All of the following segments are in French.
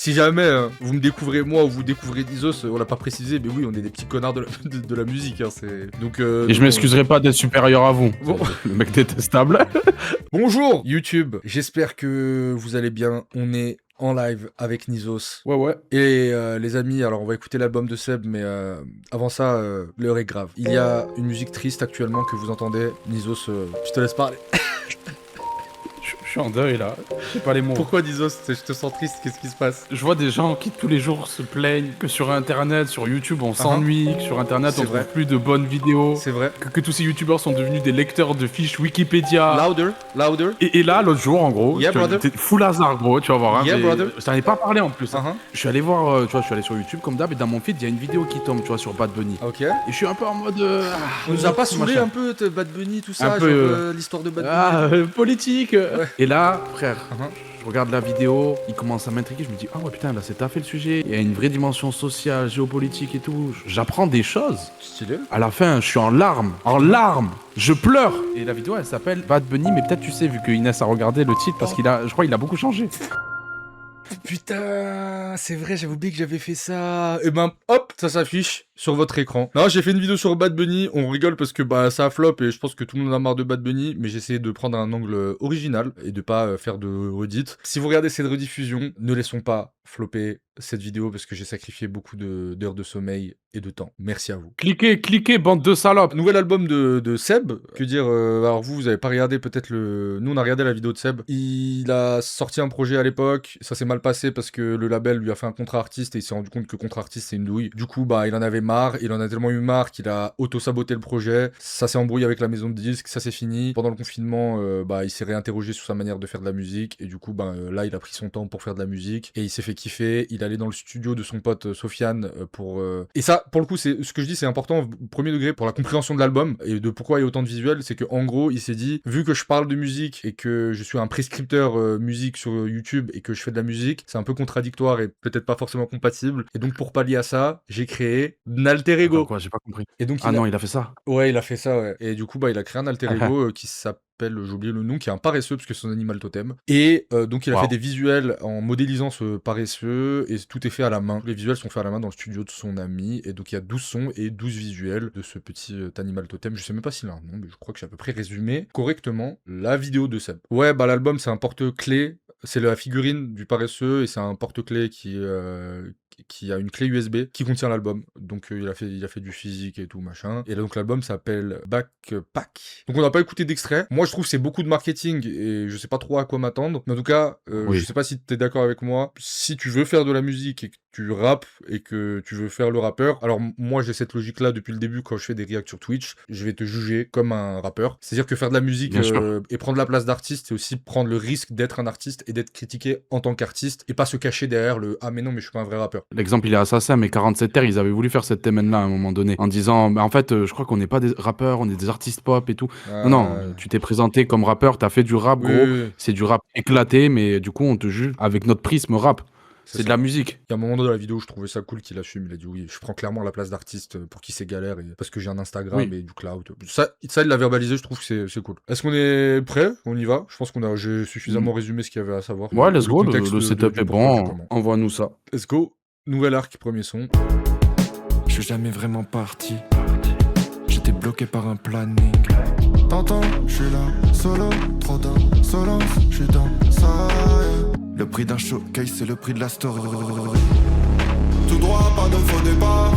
Si jamais vous me découvrez moi ou vous découvrez Nizos, on l'a pas précisé, mais oui, on est des petits connards de la musique. Hein, donc, et je m'excuserai pas d'être supérieur à vous. Bon. Le mec détestable. Bonjour YouTube, j'espère que vous allez bien. On est en live avec Nizos. Ouais. Et les amis, alors on va écouter l'album de Seb, mais avant ça, l'heure est grave. Il y a une musique triste actuellement que vous entendez. Nizos, je te laisse parler. Je suis en deuil là, j'ai pas les mots. Pourquoi Nizos? Je te sens triste, qu'est-ce qui se passe? Je vois des gens qui tous les jours se plaignent que sur internet, sur YouTube on s'ennuie, que sur internet on trouve plus de bonnes vidéos. C'est vrai. Que tous ces youtubeurs sont devenus des lecteurs de fiches Wikipédia. Louder. Et là, l'autre jour, en gros, Yeah, brother. t'es full hasard, gros, tu vas voir. Hein, Yeah, brother. Je t'en ai pas parlé en plus. Hein. Je suis allé voir, tu vois, je suis allé sur YouTube comme d'hab, et dans mon feed, il y a une vidéo qui tombe, tu vois, sur Bad Bunny. Ok. Et je suis un peu en mode. On nous a pas saoulé un peu, Bad Bunny, tout ça, un peu, genre l'histoire de Bad Bunny. Politique. Ouais. Et là, frère. Uh-huh. Je regarde la vidéo, il commence à m'intriguer, je me dis ah ouais putain là c'est taffé le sujet, il y a une vraie dimension sociale, géopolitique et tout, j'apprends des choses. Stylé. À la fin je suis en larmes, je pleure. Et la vidéo elle s'appelle Bad Bunny, mais peut-être tu sais vu que Inès a regardé le titre parce je crois qu'il a beaucoup changé. Putain, c'est vrai, j'avais oublié que j'avais fait ça. Et ben, hop, ça s'affiche sur votre écran. Non, j'ai fait une vidéo sur Bad Bunny, on rigole parce que bah ça a flop et je pense que tout le monde en a marre de Bad Bunny, mais j'ai essayé de prendre un angle original et de pas faire de redite. Si vous regardez cette rediffusion, ne laissons pas flopper cette vidéo parce que j'ai sacrifié beaucoup d'heures de sommeil et de temps. Merci à vous. Cliquez, bande de salopes. Nouvel album de Seb. Que dire, alors vous avez pas regardé peut-être Nous on a regardé la vidéo de Seb. Il a sorti un projet à l'époque, ça s'est mal passé parce que le label lui a fait un contrat artiste et il s'est rendu compte que contrat artiste c'est une douille. Du coup bah il en avait marre, il en a tellement eu marre qu'il a auto-saboté le projet. Ça s'est embrouillé avec la maison de disques, ça s'est fini. Pendant le confinement, bah il s'est réinterrogé sur sa manière de faire de la musique et du coup bah là il a pris son temps pour faire de la musique et il s'est fait kiffer. Il allait dans le studio de son pote Sofiane pour... Et ça, pour le coup, c'est ce que je dis, c'est important, premier degré, pour la compréhension de l'album et de pourquoi il y a autant de visuels, c'est que en gros, il s'est dit, vu que je parle de musique et que je suis un prescripteur musique sur YouTube et que je fais de la musique, c'est un peu contradictoire et peut-être pas forcément compatible. Et donc, pour pallier à ça, j'ai créé un alter ego. Attends, quoi, j'ai pas compris. Et donc, non, il a fait ça. Ouais, il a fait ça, ouais. Et du coup, bah, il a créé un alter ego qui s'appelle, j'ai oublié le nom, qui est un paresseux parce que c'est son animal totem. Et donc il a fait des visuels en modélisant ce paresseux et tout est fait à la main. Les visuels sont faits à la main dans le studio de son ami et donc il y a 12 sons et 12 visuels de ce petit animal totem. Je sais même pas s'il a un nom, mais je crois que j'ai à peu près résumé correctement la vidéo de Seb. Ouais, bah l'album c'est un porte-clés. C'est la figurine du paresseux et c'est un porte-clés qui a une clé USB qui contient l'album. Donc il a fait du physique et tout machin. Et là, donc l'album s'appelle Backpack. Donc on n'a pas écouté d'extrait. Moi je trouve que c'est beaucoup de marketing et je sais pas trop à quoi m'attendre. Mais en tout cas, je sais pas si t'es d'accord avec moi. Si tu veux faire de la musique et que tu rappes et que tu veux faire le rappeur, alors moi j'ai cette logique là depuis le début quand je fais des reacts sur Twitch, je vais te juger comme un rappeur. C'est-à-dire que faire de la musique et prendre la place d'artiste, c'est aussi prendre le risque d'être un artiste et d'être critiqué en tant qu'artiste et pas se cacher derrière le ah mais non mais je suis pas un vrai rappeur. L'exemple il est assassin, mais 47 Terres ils avaient voulu faire cette thème là à un moment donné en disant en fait je crois qu'on n'est pas des rappeurs, on est des artistes pop et tout. Non, tu t'es présenté comme rappeur, t'as fait du rap gros, c'est du rap éclaté, mais du coup on te juge avec notre prisme rap. C'est de la musique. Il y a un moment dans la vidéo où je trouvais ça cool qu'il assume. Il a dit oui, je prends clairement la place d'artiste pour qui c'est galère parce que j'ai un Instagram et du cloud. Ça, il l'a verbalisé, je trouve que c'est cool. Est-ce qu'on est prêt? On y va? Je pense j'ai suffisamment résumé ce qu'il y avait à savoir. Ouais, let's go, le setup est bon. Envoie-nous ça. Let's go. Nouvel arc, premier son. Je suis jamais vraiment parti. J'étais bloqué par un planning. T'entends, je suis là, solo, trop d'insolence, je suis dans ça. Le prix d'un showcase, c'est le prix de la story. Tout droit, pas de faux départ.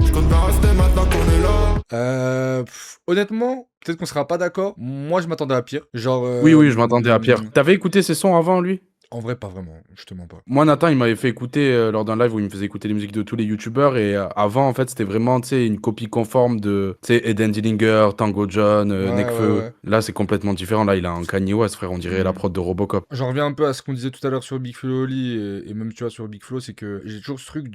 Je compte bien rester maintenant qu'on est là. Honnêtement, peut-être qu'on sera pas d'accord. Moi, je m'attendais à pire. Genre. Oui, je m'attendais à pire. T'avais écouté ses sons avant, lui? En vrai, pas vraiment, je te mens pas. Moi, Nathan, il m'avait fait écouter lors d'un live où il me faisait écouter les musiques de tous les youtubeurs. Et avant, en fait, c'était vraiment une copie conforme de Eden Dillinger, Tango John, Nekfeu. Ouais. Là, c'est complètement différent. Là, il a un Kanye West, frère. On dirait la prod de Robocop. J'en reviens un peu à ce qu'on disait tout à l'heure sur Big Flo Oli et même, tu vois, sur Big Flo, c'est que j'ai toujours ce truc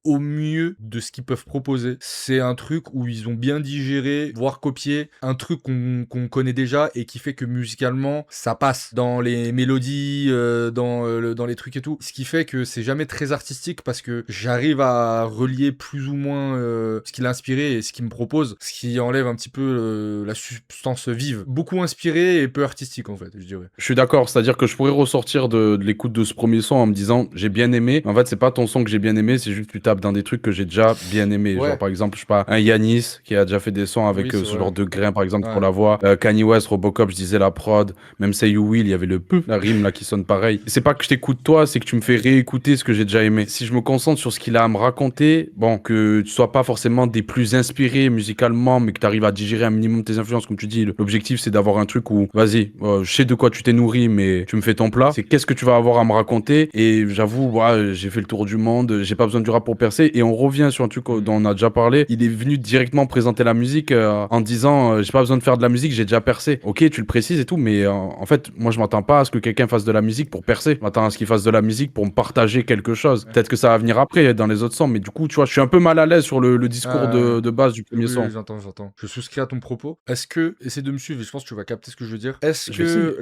au mieux de ce qu'ils peuvent proposer. C'est un truc où ils ont bien digéré, voire copié, un truc qu'on connaît déjà et qui fait que musicalement, ça passe dans les mélodies, dans dans les trucs et tout. Ce qui fait que c'est jamais très artistique parce que j'arrive à relier plus ou moins ce qu'il a inspiré et ce qu'il me propose, ce qui enlève un petit peu la substance vive. Beaucoup inspiré et peu artistique en fait, je dirais. Je suis d'accord, c'est-à-dire que je pourrais ressortir de l'écoute de ce premier son en me disant j'ai bien aimé. En fait, c'est pas ton son que j'ai bien aimé, c'est juste que tu tapes dans des trucs que j'ai déjà bien aimé. Ouais. Genre par exemple, je sais pas, un Yanis qui a déjà fait des sons avec ce genre de grain par exemple pour la voix. Kanye West, Robocop, je disais la prod. Même Say You Will, il y avait le peu, la rime là qui sonne pareil. C'est pas que je t'écoute toi, c'est que tu me fais réécouter ce que j'ai déjà aimé. Si je me concentre sur ce qu'il a à me raconter, bon, que tu sois pas forcément des plus inspirés musicalement, mais que tu arrives à digérer un minimum tes influences, comme tu dis, l'objectif c'est d'avoir un truc où, vas-y, je sais de quoi tu t'es nourri, mais tu me fais ton plat. C'est qu'est-ce que tu vas avoir à me raconter. Et j'avoue, j'ai fait le tour du monde, j'ai pas besoin du rap pour percer. Et on revient sur un truc dont on a déjà parlé. Il est venu directement présenter la musique en disant, j'ai pas besoin de faire de la musique, j'ai déjà percé. Ok, tu le précises et tout, mais en fait, moi je m'attends pas à ce que quelqu'un fasse de la musique pour percer. Je m'attends à ce qu'il fasse de la musique pour me partager quelque chose. Peut-être que ça va venir après dans les autres sons, mais du coup, tu vois, je suis un peu mal à l'aise sur le discours de base du premier son. J'entends. Je souscris à ton propos. Est-ce que, essaie de me suivre et je pense que tu vas capter ce que je veux dire. Est-ce que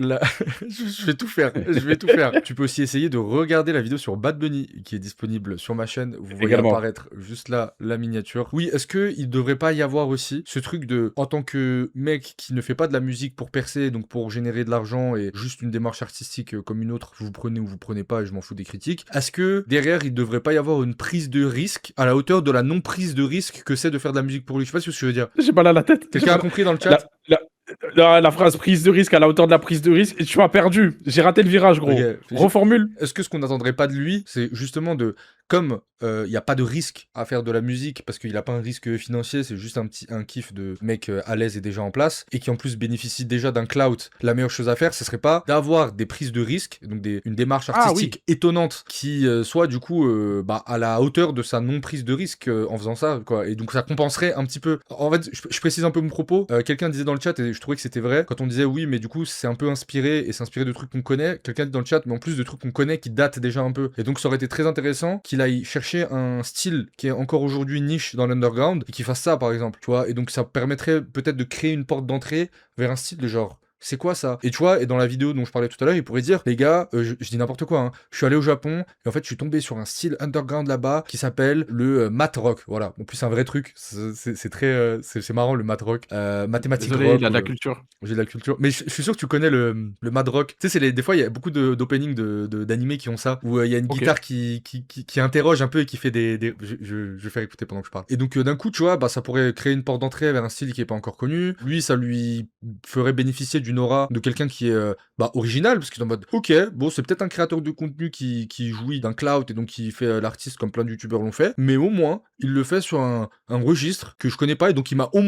je vais tout faire. Tu peux aussi essayer de regarder la vidéo sur Bad Bunny qui est disponible sur ma chaîne. Vous voyez apparaître juste là la miniature. Oui, est-ce que il devrait pas y avoir aussi ce truc de, en tant que mec qui ne fait pas de la musique pour percer, donc pour générer de l'argent et juste une démarche artistique comme une autre, vous prenez ou vous prenez pas et je m'en fous des critiques. Est-ce que derrière il devrait pas y avoir une prise de risque à la hauteur de la non prise de risque que c'est de faire de la musique pour lui? Je sais pas ce que je veux dire. J'ai pas là la tête. Quelqu'un a compris dans le chat? La phrase prise de risque à la hauteur de la prise de risque, et tu m'as perdu. J'ai raté le virage, gros. Okay. Reformule. Est-ce que ce qu'on n'attendrait pas de lui, c'est justement de, comme il n'y a pas de risque à faire de la musique parce qu'il n'a pas un risque financier, c'est juste un kiff de mec à l'aise et déjà en place et qui en plus bénéficie déjà d'un clout, la meilleure chose à faire, ce serait pas d'avoir des prises de risque, donc une démarche artistique étonnante qui soit du coup à la hauteur de sa non prise de risque en faisant ça, quoi. Et donc ça compenserait un petit peu. En fait, je précise un peu mon propos. Quelqu'un disait dans le chat et je trouvais que c'était vrai quand on disait oui, mais du coup c'est un peu inspiré et c'est inspiré de trucs qu'on connaît. Quelqu'un dit dans le chat, mais en plus de trucs qu'on connaît qui datent déjà un peu. Et donc ça aurait été très intéressant qu'il aille chercher un style qui est encore aujourd'hui niche dans l'underground et qui fasse ça par exemple, tu vois. Et donc ça permettrait peut-être de créer une porte d'entrée vers un style de genre. C'est quoi ça? Et tu vois, et dans la vidéo dont je parlais tout à l'heure, il pourrait dire, les gars, je dis n'importe quoi, hein, je suis allé au Japon, et en fait, je suis tombé sur un style underground là-bas, qui s'appelle le mat rock, voilà. En plus, c'est un vrai truc, c'est très, c'est marrant, le mat rock, mathématique rock. Il a de la culture. J'ai de la culture. Mais je suis sûr que tu connais le mat rock. Tu sais, des fois, il y a beaucoup d'openings d'animés qui ont ça, où il y a une guitare qui interroge un peu et qui fait je vais faire écouter pendant que je parle. Et donc, d'un coup, tu vois, ça pourrait créer une porte d'entrée vers un style qui est pas encore connu. Lui, ça lui ferait bénéficier d'une aura de quelqu'un qui est original, parce qu'il est en mode ok, bon, c'est peut-être un créateur de contenu qui jouit d'un clout et donc qui fait l'artiste comme plein de youtubeurs l'ont fait, mais au moins il le fait sur un registre que je connais pas et donc il a au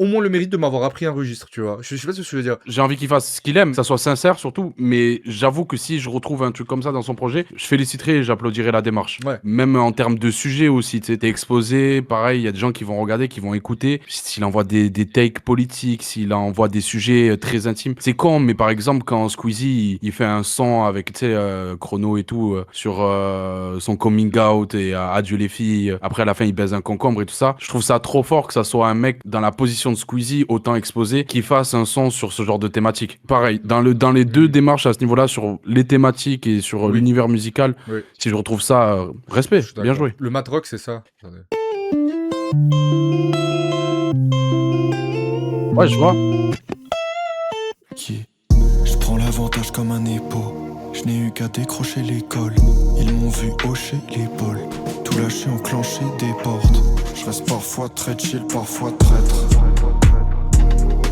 moins le mérite de m'avoir appris un registre, tu vois. Je sais pas ce que je veux dire. J'ai envie qu'il fasse ce qu'il aime, que ça soit sincère surtout, mais j'avoue que si je retrouve un truc comme ça dans son projet, je féliciterai et j'applaudirai la démarche. Ouais. Même en termes de sujet aussi, tu sais, t'es exposé, pareil, il y a des gens qui vont regarder, qui vont écouter. S'il envoie des takes politiques, s'il envoie des sujets très intimes, c'est con, mais par exemple, quand Squeezie, il fait un son avec, tu sais, Chrono et tout, sur son coming out et adieu les filles, après à la fin, il baise un concombre et tout ça, je trouve ça trop fort que ça soit un mec dans la position de Squeezie, autant exposé, qui fasse un son sur ce genre de thématique. Pareil, dans les deux démarches à ce niveau-là, sur les thématiques et sur l'univers musical, si je retrouve ça, respect, bien joué. Le mat rock, c'est ça. Ouais, je vois. Je prends l'avantage comme un épaule. Je n'ai eu qu'à décrocher l'école. Ils m'ont vu hocher l'épaule. Tout lâcher, enclencher des portes. Je reste parfois très chill, parfois traître.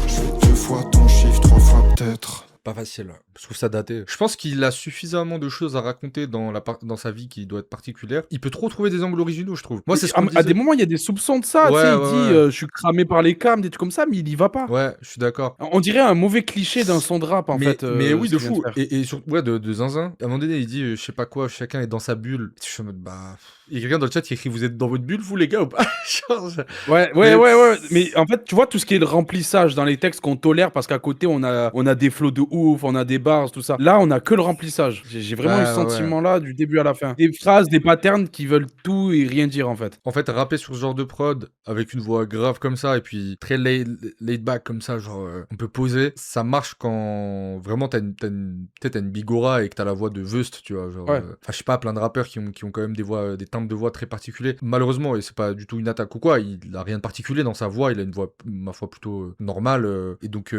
Je fais 2 fois ton chiffre, 3 fois peut-être. Pas facile, je trouve ça daté. Je pense qu'il a suffisamment de choses à raconter dans sa vie qui doit être particulière. Il peut trop trouver des angles originaux, je trouve. Moi, c'est ce qu'on à des moments, il y a des soupçons de ça. Il dit je suis cramé par les cams, des trucs comme ça, mais il y va pas. Ouais, je suis d'accord. On dirait un mauvais cliché d'un son de rap, en fait. Mais oui, de fou. Et surtout, de zinzin. À un moment donné, il dit je sais pas quoi, chacun est dans sa bulle. Je suis en mode il y a quelqu'un dans le chat qui écrit vous êtes dans votre bulle, vous les gars, ou pas? Ouais. Mais en fait, tu vois, tout ce qui est le remplissage dans les textes qu'on tolère parce qu'à côté, on a des flots de ouf, on a des bars, tout ça. Là, on a que le remplissage. J'ai vraiment eu ce sentiment-là du début à la fin. Des phrases, des patterns qui veulent tout et rien dire, en fait. En fait, rapper sur ce genre de prod, avec une voix grave comme ça, et puis très laid back comme ça, genre, on peut poser, ça marche quand vraiment t'as une bigora et que t'as la voix de Vust, tu vois, genre, je sais pas, plein de rappeurs qui ont quand même des timbres de voix très particuliers. Malheureusement, et c'est pas du tout une attaque ou quoi, il a rien de particulier dans sa voix, il a une voix, ma foi, plutôt normale, et donc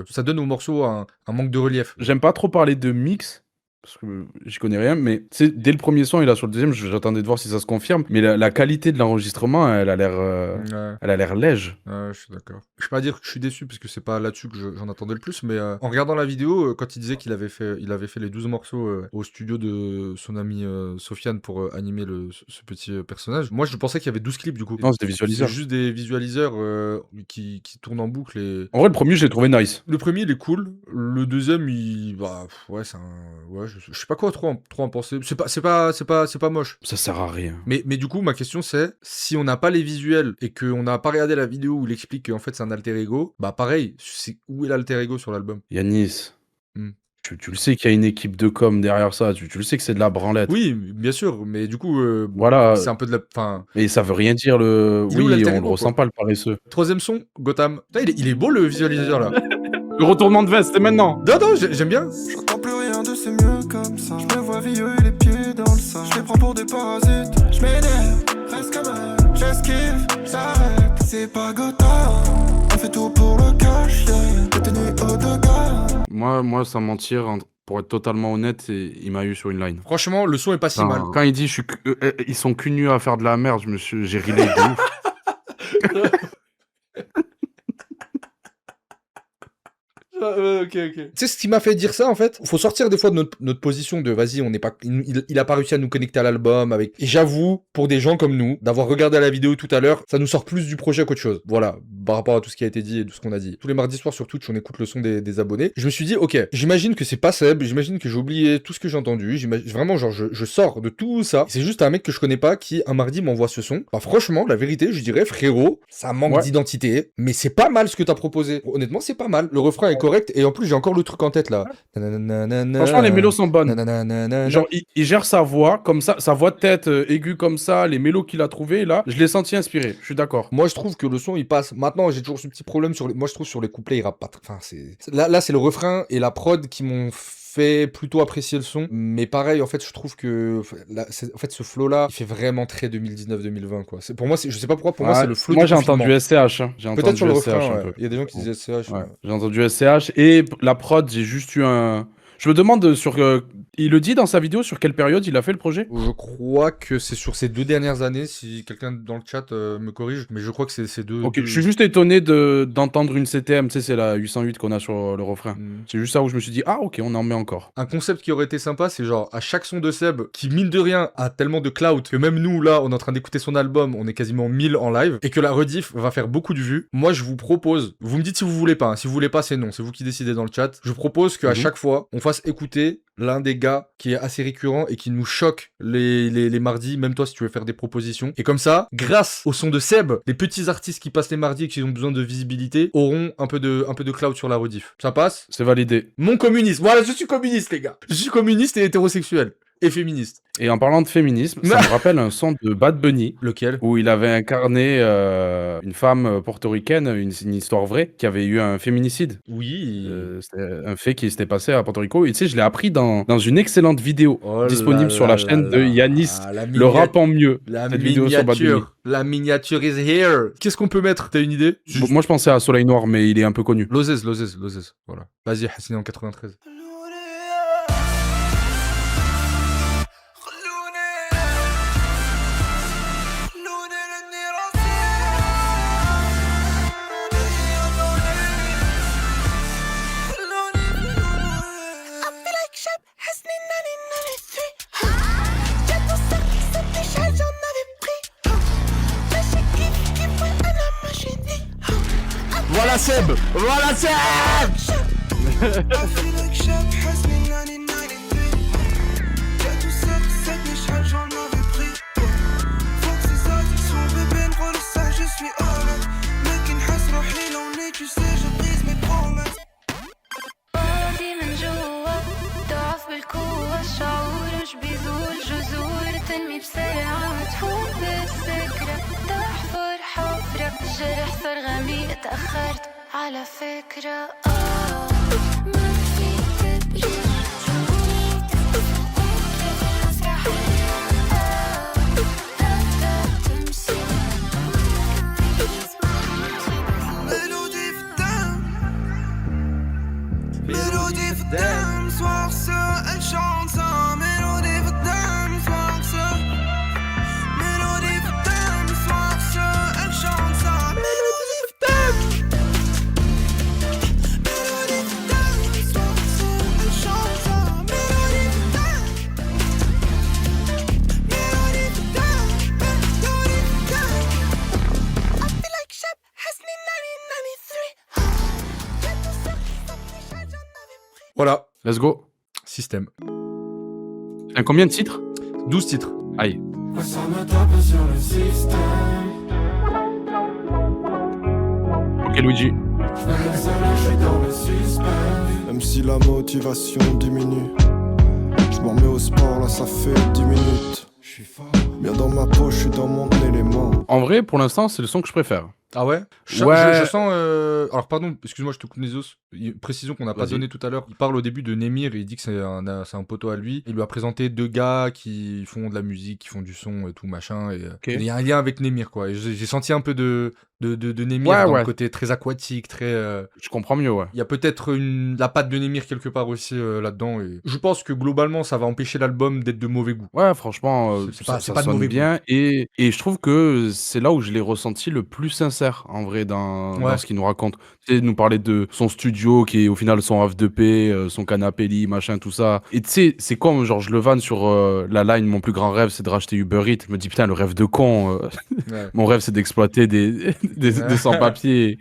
ça donne au morceau un manque de relief. J'aime pas trop parler de mix, parce que j'y connais rien, mais dès le premier son et là sur le deuxième, j'attendais de voir si ça se confirme, mais la qualité de l'enregistrement, elle a l'air lège. Ouais, je suis d'accord. Je vais pas dire que je suis déçu, parce que c'est pas là-dessus que j'en attendais le plus, mais en regardant la vidéo, quand il disait qu'il avait fait les 12 morceaux au studio de son ami Sofiane pour animer ce petit personnage, moi je pensais qu'il y avait 12 clips du coup. Non, c'était des visualiseurs. C'est juste des visualiseurs qui tournent en boucle. Et... En vrai, le premier, je l'ai trouvé nice. Le premier, il est cool. Le deuxième, c'est un... Ouais, je sais pas quoi trop en penser. C'est pas moche. Ça sert à rien. Mais du coup, ma question c'est, si on n'a pas les visuels et qu'on n'a pas regardé la vidéo où il explique qu'en fait c'est un alter ego, bah pareil, où est l'alter ego sur l'album? Yanis, tu le sais qu'il y a une équipe de com derrière ça, tu le sais que c'est de la branlette. Oui, bien sûr, mais du coup, voilà. C'est un peu de la... Enfin... Et ça veut rien dire le... Oui, on le ressent pas le paresseux. Troisième son, Gotham. Putain, il est beau le visualiseur là. Le retournement de veste, c'est maintenant. Non, j'aime bien. Je comprends plus rien de c'est mieux comme ça. Je me vois vieux et les pieds dans le sang. Je les prends pour des parasites. Je m'énerve, reste comme un. J'esquive, j'arrête. C'est pas Gotham. On fait tout pour le cash, yeah. Détenu haut de gamme. Moi, sans mentir, pour être totalement honnête, il m'a eu sur une line. Franchement, le son est pas si mal. Quand il dit ils sont cul nus à faire de la merde, j'ai rilé de ouf. Ok. Tu sais ce qui m'a fait dire ça en fait? Faut sortir des fois de notre position de vas-y, on n'est pas, il a pas réussi à nous connecter à l'album avec. Et j'avoue, pour des gens comme nous, d'avoir regardé la vidéo tout à l'heure, ça nous sort plus du projet qu'autre chose. Voilà, par rapport à tout ce qui a été dit et tout ce qu'on a dit. Tous les mardis soirs sur Twitch, on écoute le son des abonnés. Je me suis dit, ok, j'imagine que c'est pas Seb, j'imagine que j'ai oublié tout ce que j'ai entendu. Vraiment, genre, je sors de tout ça. C'est juste un mec que je connais pas qui un mardi m'envoie ce son. Bah franchement, la vérité, je dirais, frérot, ça manque d'identité, mais c'est pas mal ce que t'as proposé. Honnêtement, c'est pas mal. Le refrain est correct. Et en plus, j'ai encore le truc en tête là. Franchement, les mélos sont bonnes. Genre, il gère sa voix comme ça, sa voix de tête aiguë comme ça, les mélos qu'il a trouvés là, je l'ai senti inspiré. Je suis d'accord. Moi, je trouve que le son il passe. Maintenant, j'ai toujours ce petit problème sur les. Moi, je trouve sur les couplets, il rappe pas. Enfin, là, c'est le refrain et la prod qui m'ont fait plutôt apprécier le son, mais pareil en fait je trouve que en fait ce flow là il fait vraiment très 2019-2020 quoi. Pour moi je sais pas pourquoi, pour moi c'est le flow. Moi j'ai entendu SCH, hein. Peut-être sur le refrain, il y a des gens qui disent SCH. J'ai entendu SCH et la prod j'ai juste eu un... Je me demande sur... il le dit dans sa vidéo sur quelle période il a fait le projet? Je crois que c'est sur ces 2 dernières années, si quelqu'un dans le chat me corrige, mais je crois que c'est ces deux... Ok, je suis juste étonné d'entendre une CTM, tu sais c'est la 808 qu'on a sur le refrain. C'est juste ça où je me suis dit, ah ok, on en met encore. Un concept qui aurait été sympa, c'est genre à chaque son de Seb, qui mine de rien a tellement de clout, que même nous là, on est en train d'écouter son album, on est quasiment 1000 en live, et que la rediff va faire beaucoup de vues. Moi je vous propose, vous me dites si vous voulez pas, hein. Si vous voulez pas c'est non, c'est vous qui décidez dans le chat. Je propose qu'à chaque fois, on fasse écouter l'un des gars qui est assez récurrent et qui nous choque les mardis, même toi si tu veux faire des propositions. Et comme ça, grâce au son de Seb, les petits artistes qui passent les mardis et qui ont besoin de visibilité auront un peu de cloud sur la rediff. Ça passe? C'est validé. Mon communisme. Voilà, je suis communiste les gars. Je suis communiste et hétérosexuel. Et féministe. Et en parlant de féminisme, ça me rappelle un son de Bad Bunny. Lequel? Où il avait incarné une femme portoricaine, une histoire vraie, qui avait eu un féminicide. Oui. C'était un fait qui s'était passé à Porto Rico. Et tu sais, je l'ai appris dans une excellente vidéo disponible sur la chaîne de Yanis, le rap en mieux. Cette vidéo sur Bad Bunny. La miniature is here. Qu'est-ce qu'on peut mettre? T'as une idée? Moi, je pensais à Soleil Noir, mais il est un peu connu. Lozez. Voilà. Vas-y, Hassini en 93. Voilà Seb! Voilà Seb! تأخرت على فكرة ما في تبرير Mélodie for them, soir seul, elle chante ça. Mélodie for them, soir seul. Mélodie for them, soir seul, elle chante ça. Mélodie for them. Mélodie for them, soir seul, elle chante ça. Mélodie for them. Mélodie for them, mélodie for them. I feel like Shep Hasni 1993. Voilà. Let's go. Système. T'as combien de titres? 12 titres. Aïe. Ça me tape sur le système. Ok, Luigi. Je suis dans le suspense. Même si la motivation diminue, je m'en mets au sport, là ça fait 10 minutes. Je suis fort. Bien dans ma peau, je suis dans mon élément. En vrai, pour l'instant, c'est le son que je préfère. Ah ouais? Ouais. Je sens... Alors pardon, excuse-moi, je te coupe les os. Précision qu'on n'a pas donnée tout à l'heure. Il parle au début de Némir et il dit que c'est un poteau à lui. Il lui a présenté 2 gars qui font de la musique, qui font du son et tout machin. Et Ok. il y a un lien avec Némir, quoi. Et j'ai senti un peu de Némir Ouais, dans ouais. le côté très aquatique, très... Je comprends mieux, ouais. Il y a peut-être la patte de Némir quelque part aussi là-dedans. Et je pense que globalement, ça va empêcher l'album d'être de mauvais goût. Ouais, franchement, C'est pas de sonne mauvais bien. Et je trouve que c'est là où je l'ai ressenti le plus sincère, en vrai, dans Ouais. ce qu'il nous raconte. Tu sais, nous parler de son studio, qui est au final son havre de paix, son canapé lit, machin, tout ça. Et tu sais, c'est comme, genre, je le vanne sur la line, mon plus grand rêve, c'est de racheter Uber Eats. Je me dis, putain, le rêve de con. Ouais. Mon rêve, c'est d'exploiter des sans-papiers.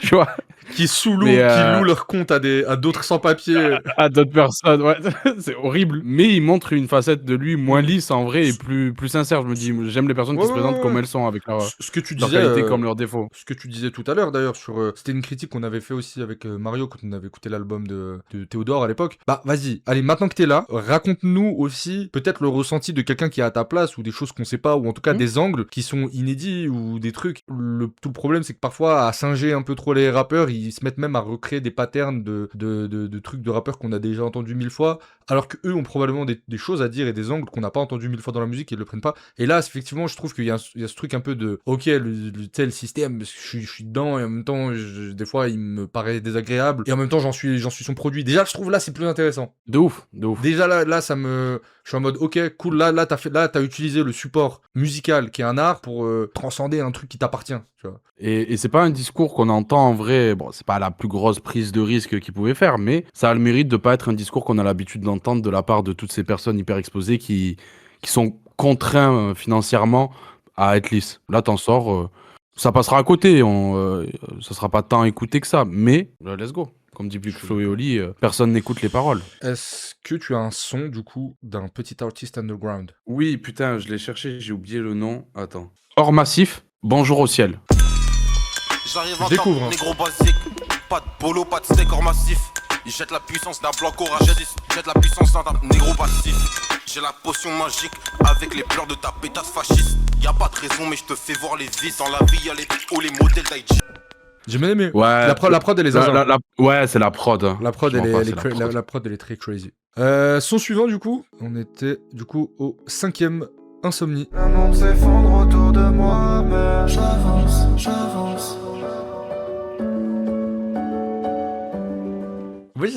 Tu vois, Qui sous l'eau, Mais, qui louent leur compte à d'autres sans-papiers. à d'autres personnes, ouais. C'est horrible. Mais il montre une facette de lui moins lisse, en vrai, et plus sincère. Je me dis, j'aime les personnes qui Ouais, se ouais, présentent ouais. comme elles sont, avec leur Ce que tu leurs disais, qualités comme leurs défauts. ce que tu disais tout à l'heure d'ailleurs sur, c'était une critique qu'on avait fait aussi avec Mario quand on avait écouté l'album de Théodore à l'époque. Bah vas-y, allez, maintenant que t'es là, raconte-nous aussi peut-être le ressenti de quelqu'un qui est à ta place ou des choses qu'on sait pas ou en tout cas des angles qui sont inédits ou des trucs. Tout le problème c'est que parfois à singer un peu trop les rappeurs, ils se mettent même à recréer des patterns de trucs de rappeurs qu'on a déjà entendus 1000 fois alors que eux ont probablement des choses à dire et des angles qu'on n'a pas entendus 1000 fois dans la musique et ils le prennent pas. Et là effectivement je trouve qu'il y a ce truc un peu de ok le système parce que je suis dedans et en même temps des fois il me paraît désagréable et en même temps j'en suis son produit. Déjà je trouve là c'est plus intéressant. De ouf, de ouf. Déjà là je suis en mode ok cool là t'as utilisé le support musical qui est un art pour transcender un truc qui t'appartient, tu vois. Et c'est pas un discours qu'on entend en vrai. Bon, c'est pas la plus grosse prise de risque qu'il pouvait faire, mais ça a le mérite de pas être un discours qu'on a l'habitude d'entendre de la part de toutes ces personnes hyper exposées qui sont contraints financièrement à être lisses. Là, t'en sors, ça passera à côté. Ça sera pas tant écouté que ça, mais let's go. Comme dit Big Flo et Oli, personne n'écoute les paroles. Est-ce que tu as un son du coup d'un petit artiste underground? Oui, putain, je l'ai cherché, j'ai oublié le nom. Attends. Hors Massif, Bonjour au ciel. J'arrive en découvre, temps, hein. négro basique. Pas de polo, pas de steak hors massif. Il jette la puissance d'un blanc courage. Jette la puissance d'un négro passif. J'ai la potion magique avec les pleurs de ta pétasse fasciste. Y'a pas de raison, mais je te fais voir les vices. Dans la vie, y'a les hauts, les modèles d'Aïchi. J'ai bien aimé. Ouais. La prod elle est zinzin. Ouais, c'est la prod. Hein. La prod, Je elle mens pas, est c'est la prod. la prod, elle est très crazy. Son suivant, du coup, on était du coup au 5e Insomnie. Le monde s'effondre autour de moi, mais j'avance. Oui,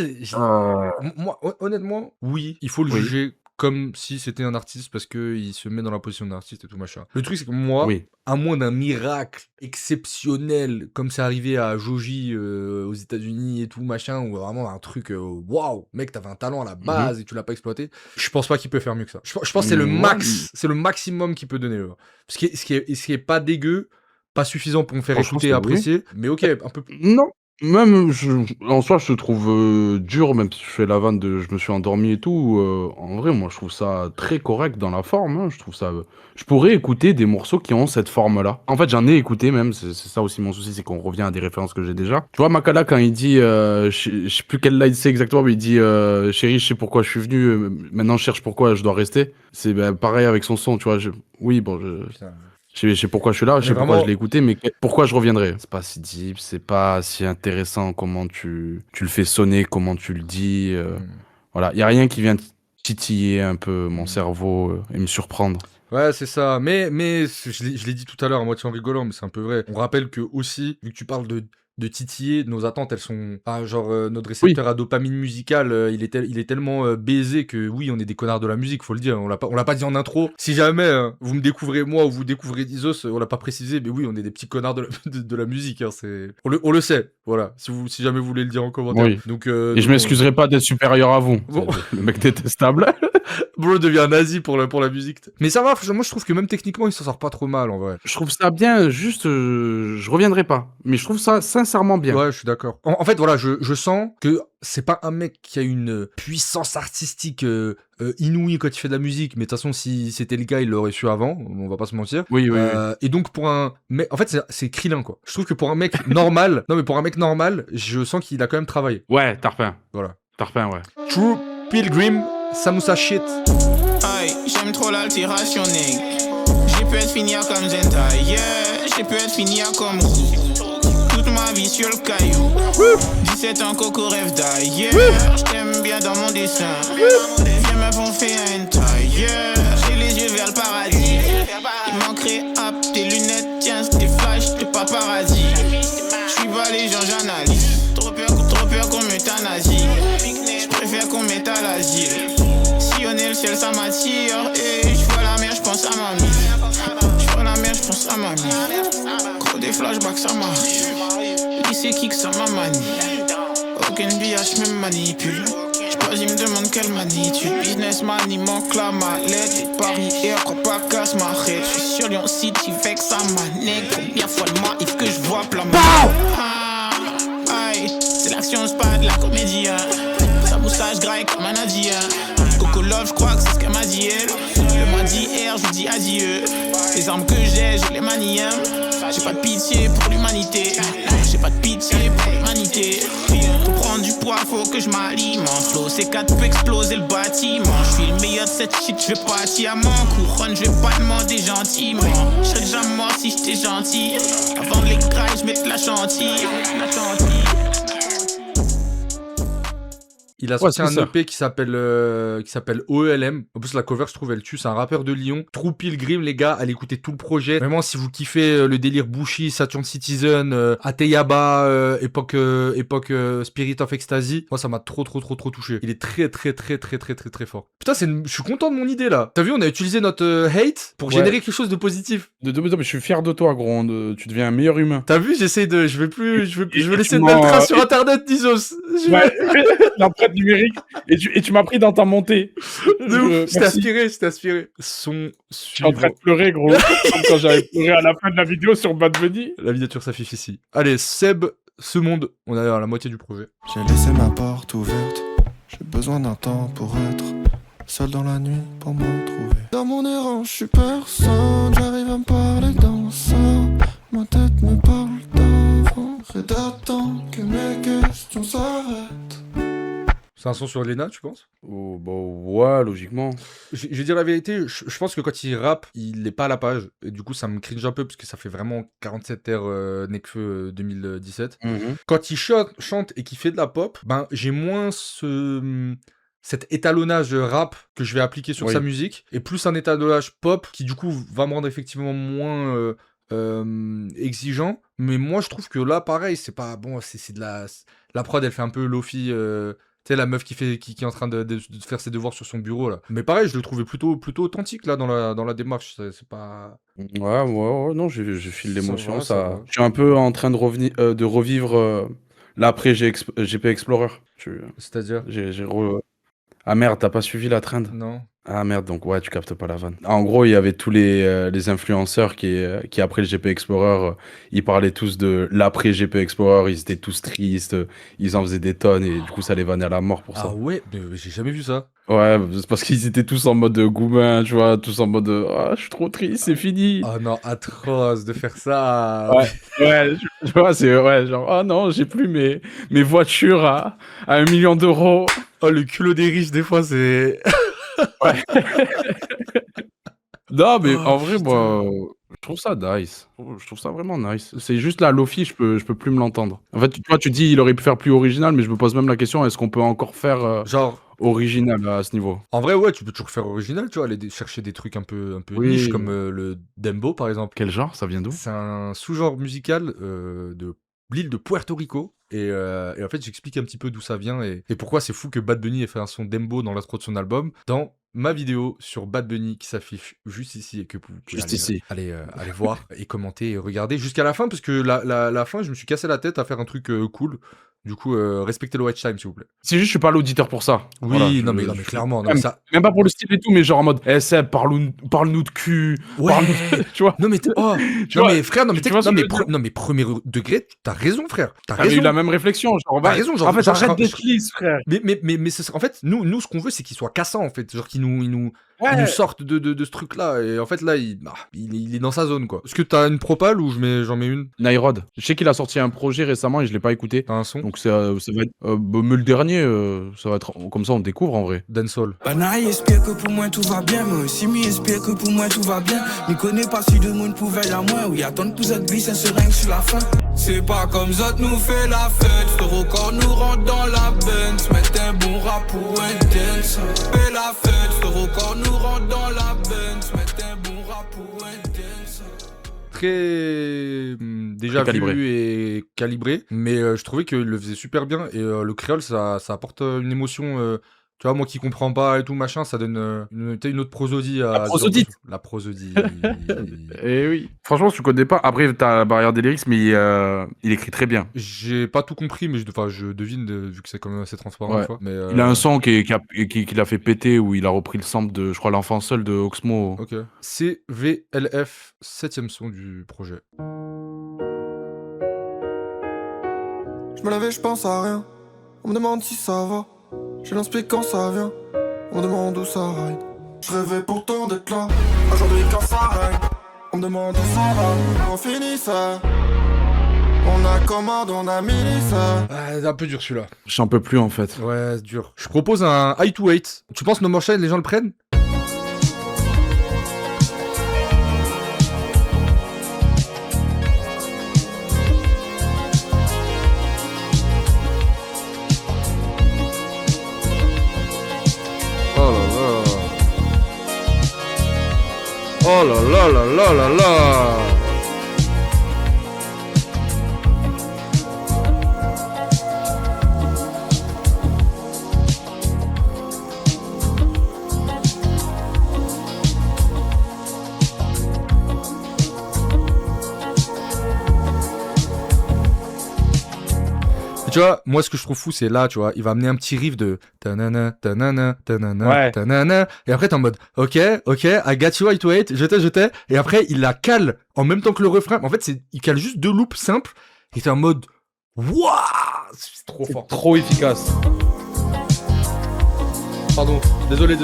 moi, honnêtement, oui, il faut le Oui. juger comme si c'était un artiste parce qu'il se met dans la position d'un artiste et tout machin. Le truc, c'est que moi, Oui. à moins d'un miracle exceptionnel, comme c'est arrivé à Joji aux États-Unis et tout machin, ou vraiment un truc, waouh, mec, t'avais un talent à la base et tu l'as pas exploité, je pense pas qu'il peut faire mieux que ça. Je pense que c'est le max, c'est le maximum qu'il peut donner. Ce qui est pas dégueu, pas suffisant pour me faire Franchement, écouter et c'est apprécier, mais ok, un peu plus. Non. Même, en soi, je te trouve dur, même si je fais la vanne de je me suis endormi et tout. En vrai, moi, je trouve ça très correct dans la forme. Hein. Je trouve ça. Je pourrais écouter des morceaux qui ont cette forme-là. En fait, j'en ai écouté même. C'est ça aussi mon souci, c'est qu'on revient à des références que j'ai déjà. Tu vois, Makala, quand il dit, je sais plus quelle line c'est exactement, mais il dit chérie, je sais pourquoi je suis venu. Maintenant, je cherche pourquoi je dois rester. C'est pareil avec son son, tu vois. Oui, bon, Putain. Je sais pourquoi je suis là, je sais vraiment... pourquoi je l'ai écouté, mais pourquoi je reviendrai? C'est pas si deep, c'est pas si intéressant comment tu le fais sonner, comment tu le dis. Voilà, il y a rien qui vient titiller un peu mon cerveau et me surprendre. Ouais, c'est ça. Mais je l'ai dit tout à l'heure à moitié en rigolant, mais c'est un peu vrai. On rappelle que aussi, vu que tu parles de titiller, nos attentes, elles sont... Ah, genre, notre récepteur à dopamine musicale, il est tellement baisé que oui, on est des connards de la musique, faut le dire. On l'a pas dit en intro. Si jamais vous me découvrez moi ou vous découvrez Dizos, on l'a pas précisé, mais oui, on est des petits connards de la musique. Hein, on le sait, voilà. Si jamais vous voulez le dire en commentaire. Oui. Donc, et je m'excuserai pas d'être supérieur à vous. Bon. Le mec détestable. Bro devient nazi pour la musique. Mais ça va, moi je trouve que même techniquement, il s'en sort pas trop mal en vrai. Je trouve ça bien, juste, je reviendrai pas. Mais je trouve ça sincèrement bien. Ouais, je suis d'accord. En fait, voilà, je sens que c'est pas un mec qui a une puissance artistique inouïe quand il fait de la musique, mais de toute façon, si c'était le cas, il l'aurait su avant, on va pas se mentir. Oui. Et donc, pour un mec, en fait, c'est Krillin, quoi. Je trouve que pour un mec normal, pour un mec normal, je sens qu'il a quand même travaillé. Ouais, Tarpin. Voilà. Tarpin, ouais. True Pilgrim, Samusa shit. Aïe, j'aime trop l'altération, nègre. J'ai pu être finir comme Zentai, yeah. J'ai pu être finir comme toute ma vie sur le caillou. 17 ans, coco rêve d'ailleurs. Yeah. J't'aime bien dans mon dessin. Viens me bonfer un hentai, yeah. J'ai les yeux vers le paradis. Il manquerait hop, tes lunettes, tiens, tes flashs, tes paparazzi. J'suis pas les gens, j'analyse. Trop peur qu'on m'euthanasie. J'préfère qu'on mette à l'asile. Sillonner le ciel, ça m'attire. Et j'vois la mer, j'pense à mamie. J'vois la mer, j'pense à mamie. Gros des flashbacks, ça m'arrive. Lycée kick, ça m'a manie. Aucune biatch me manipule. J'pose, il me demande quelle magnitude. Businessman, il manque la mallette. Et Paris Air, crois pas casse ma rête. J'suis sur Lyon City, vex sa manette. Combien fois le mois, il que j'vois plein aïe, c'est l'action, c'est pas de la comédie. Sa moustache graille comme un Indien. Coco Love, j'crois que c'est ce qu'elle m'a dit elle. Le mois d'hier, je dis adieu. Les armes que j'ai, je les manie. J'ai pas de pitié pour l'humanité. J'ai pas de pitié pour l'humanité. Pour prendre du poids, faut que je m'alimente. Flow C4 peut exploser le bâtiment. Je suis le meilleur de cette shit, je vais partir à mon couronne. Je vais pas demander gentiment. Je serais déjà mort si j'étais gentil. Avant de les grailles, je mets de la chantilly. Il a sorti un EP qui s'appelle OELM. En plus, la cover, je trouve, elle tue. C'est un rappeur de Lyon. True Pilgrim, les gars, allez écouter tout le projet. Vraiment, si vous kiffez le délire Bushi, Saturn Citizen, Ateyaba, époque Spirit of Ecstasy, moi, ça m'a trop touché. Il est très fort. Putain, je suis content de mon idée, là. T'as vu, on a utilisé notre hate pour générer quelque chose de positif. Mais je suis fier de toi, gros. Tu deviens un meilleur humain. T'as vu, je vais laisser de belles traces sur Internet, Dizos. Numérique et tu m'as pris dans ta montée. C'était aspiré. Je suis en train de pleurer, gros. Comme quand j'avais pleuré à la fin de la vidéo sur Bad Bunny. La miniature s'affiche ici. Allez, Seb, ce monde, on est à la moitié du projet. J'ai laissé ma porte ouverte. J'ai besoin d'un temps pour être seul dans la nuit pour me retrouver. Dans mon errant, je suis personne. J'arrive à me parler dans ça. Ma tête me parle d'avant. Et d'attendre que mes questions s'arrêtent. C'est un son sur Lena, tu penses? Oh, bah ouais, logiquement. Je vais dire la vérité, je pense que quand il rappe, il est pas à la page. Et du coup, ça me cringe un peu parce que ça fait vraiment 47 terres Nekfeu 2017. Quand il chante et qu'il fait de la pop, ben j'ai moins cet étalonnage rap que je vais appliquer sur sa musique. Et plus un étalonnage pop qui du coup va me rendre effectivement moins exigeant. Mais moi, je trouve que là, pareil, c'est pas bon. C'est de la prod, elle fait un peu lofi. Tu sais, la meuf qui est en train de faire ses devoirs sur son bureau, là. Mais pareil, je le trouvais plutôt authentique, là, dans la démarche. C'est pas... Ouais, non, je file l'émotion, ça. Je suis un peu en train de revivre l'après GP Explorer. C'est-à-dire Ah merde, t'as pas suivi la trend? Non. Ah merde, donc ouais, tu captes pas la vanne. En gros, il y avait tous les influenceurs qui après le GP Explorer, ils parlaient tous de l'après GP Explorer, ils étaient tous tristes, ils en faisaient des tonnes et du coup ça les vannait à la mort pour ça. Ah ouais, mais j'ai jamais vu ça. Ouais, c'est parce qu'ils étaient tous en mode goumin, tu vois, tous en mode ah, je suis trop triste, c'est fini. Oh non, atroce de faire ça. Ouais, tu vois, c'est genre oh non, j'ai plus mes voitures à 1 million d'euros. Oh, le culot des riches, des fois, c'est... Ouais. Non, mais en vrai, moi, Je trouve ça nice. Je trouve ça vraiment nice. C'est juste la Lofi, je peux plus me l'entendre. En fait, toi, tu dis il aurait pu faire plus original, mais je me pose même la question, est-ce qu'on peut encore faire Genre, original à ce niveau? en vrai, ouais, tu peux toujours faire original, tu vois, aller chercher des trucs un peu niche, Oui. comme le dembo, par exemple. Quel genre? Ça vient d'où? C'est un sous-genre musical de l'île de Puerto Rico. Et en fait, j'explique un petit peu d'où ça vient et pourquoi c'est fou que Bad Bunny ait fait un son dembo dans l'intro de son album. Dans ma vidéo sur Bad Bunny qui s'affiche juste ici et que vous pouvez Juste ici. aller voir et commenter et regarder jusqu'à la fin, parce que la fin, je me suis cassé la tête à faire un truc cool. Du coup, respectez le watch time, s'il vous plaît. C'est juste, je suis pas l'auditeur pour ça. Oui, Voilà, non, mais clairement. Non, mais même, ça... même pas pour le style et tout, mais genre en mode, Seb, parle-nous de cul. Ouais. Tu vois? Non, mais Tu non, vois, mais frère, non, mais tu vois ce que je veux dire? non, mais premier degré, t'as raison, frère. T'as T'avais eu raison. la même réflexion. Genre, T'as raison, genre. en fait, genre, arrête d'être lisse, frère. Mais en fait, nous, ce qu'on veut, c'est qu'il soit cassant, en fait. Genre, qu'il nous sorte de ce truc-là. Et en fait, là, il est dans sa zone, quoi. Est-ce que t'as une propale ou j'en mets une? Nyrod. Je sais qu'il a sorti un projet récemment et je l'ai pas écouté. T'as un son? Donc ça va être. Mais le dernier, ça va être. Comme ça, on découvre en vrai. Dancehall. Banaï espère que pour moi tout va bien, moi aussi m'y espère que pour moi tout va bien. M'y connais pas si de monde pouvait à moi, oui attendre pour cette glisse, un seringue sur la fin. C'est pas comme ça nous fait la fête, frérot quand nous rentre dans la Benz. Mettre un bon rap ou un dance. Fait la fête, frérot quand nous rentre dans la Benz. Mettre un bon rap ou un dance. Très déjà calibré. vu et calibré, mais je trouvais qu'il le faisait super bien et le créole ça apporte une émotion, tu vois, moi qui comprends pas et tout machin, ça donne une autre prosodie à La prosodite. la prosodie. Eh oui. Franchement, si tu connais pas, après t'as la barrière des lyrics, mais il écrit très bien. J'ai pas tout compris, mais je devine vu que c'est quand même assez transparent Ouais. des fois. Mais Il a un son qui l'a fait péter où il a repris le sample de, je crois, l'enfant seul de Oxmo. Ok. CVLF, 7ème son du projet. Je me lève et je pense à rien. On me demande si ça va. Je l'inspire quand ça vient. On me demande où ça ride. Je rêvais pourtant d'être là. Aujourd'hui quand ça ride. On me demande où ça va. On finit ça. On a commande, on a mis ça. Ah, c'est un peu dur celui-là. J'en peux plus en fait. Ouais, c'est dur. Je propose un high to hate. Tu penses No More Shine, les gens le prennent? Oh là là là là là là. Tu vois, moi ce que je trouve fou, c'est là, tu vois, il va amener un petit riff de tanana, tanana, tanana, Ouais. tanana, et après t'es en mode ok, I got you, I to hate, je t'ai, et après il la cale en même temps que le refrain. En fait, il cale juste deux loops simples, et t'es en mode wouah, c'est trop fort. Trop efficace. Pardon, désolé.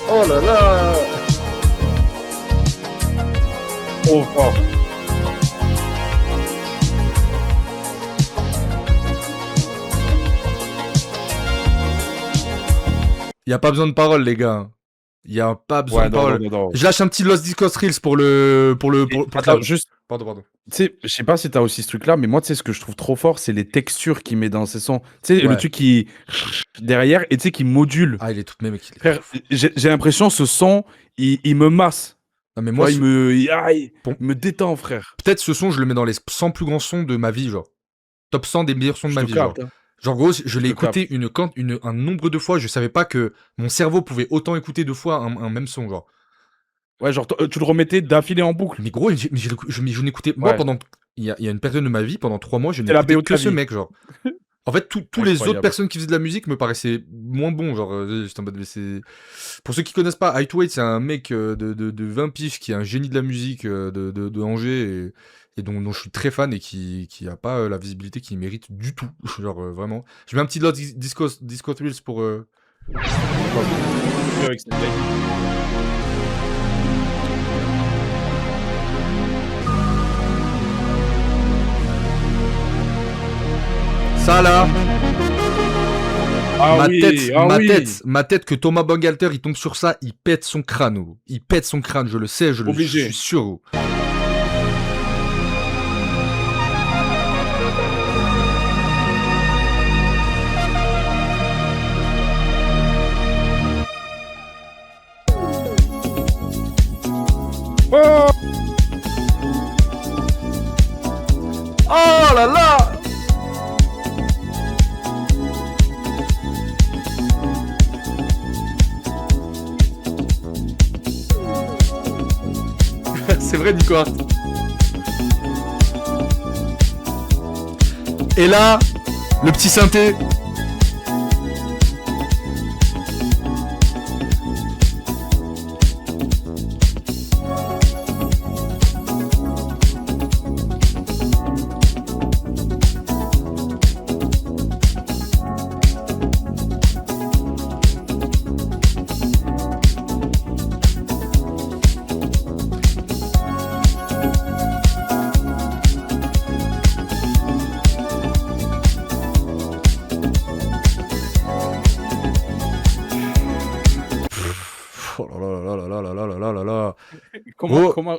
Oh là là. Trop fort. Y a pas besoin de paroles, les gars. Y a pas besoin de paroles. Non. Je lâche un petit Lost Discourse Reels pour le. Attends, juste. Pardon. Tu sais, je sais pas si t'as aussi ce truc-là, mais moi, tu sais, ce que je trouve trop fort, c'est les textures qu'il met dans ses sons. Tu sais, Ouais. le truc qui derrière et tu sais qui module. Ah, il est tout de même. Frère, j'ai l'impression ce son, il me masse. Non, mais Moi, moi, il me détend, frère. peut-être ce son, je le mets dans les 100 plus grands sons de ma vie, genre. Top 100 des meilleurs sons de Je ma te vie, genre. capte, hein. Genre, gros, je l'ai Je te écouté un nombre de fois, je savais pas que mon cerveau pouvait autant écouter deux fois un même son, genre. Ouais, genre, tu le remettais d'affilée en boucle. Mais gros, je n'écoutais. Moi, Ouais. pendant. Il y a une période de ma vie, pendant 3 mois, je C'est la n'écoutais BO de que ta ce vie. mec, genre. En fait, tous les autres Incroyable. personnes qui faisaient de la musique me paraissaient moins bons, genre. J'étais en mode, mais c'est. Pour ceux qui connaissent pas, High to Hate, c'est un mec de 20 piges qui est un génie de la musique de Angers et dont je suis très fan et qui a pas la visibilité qu'il mérite du tout. Genre vraiment. Je mets un petit lot Disco Thrills pour. Ça là. Ah ma tête que Thomas Bangalter il tombe sur ça, il pète son crâne. Oh. Il pète son crâne, je le sais, je suis sûr. Oh. Oh là là. C'est vrai, Nico. Et là, le petit synthé.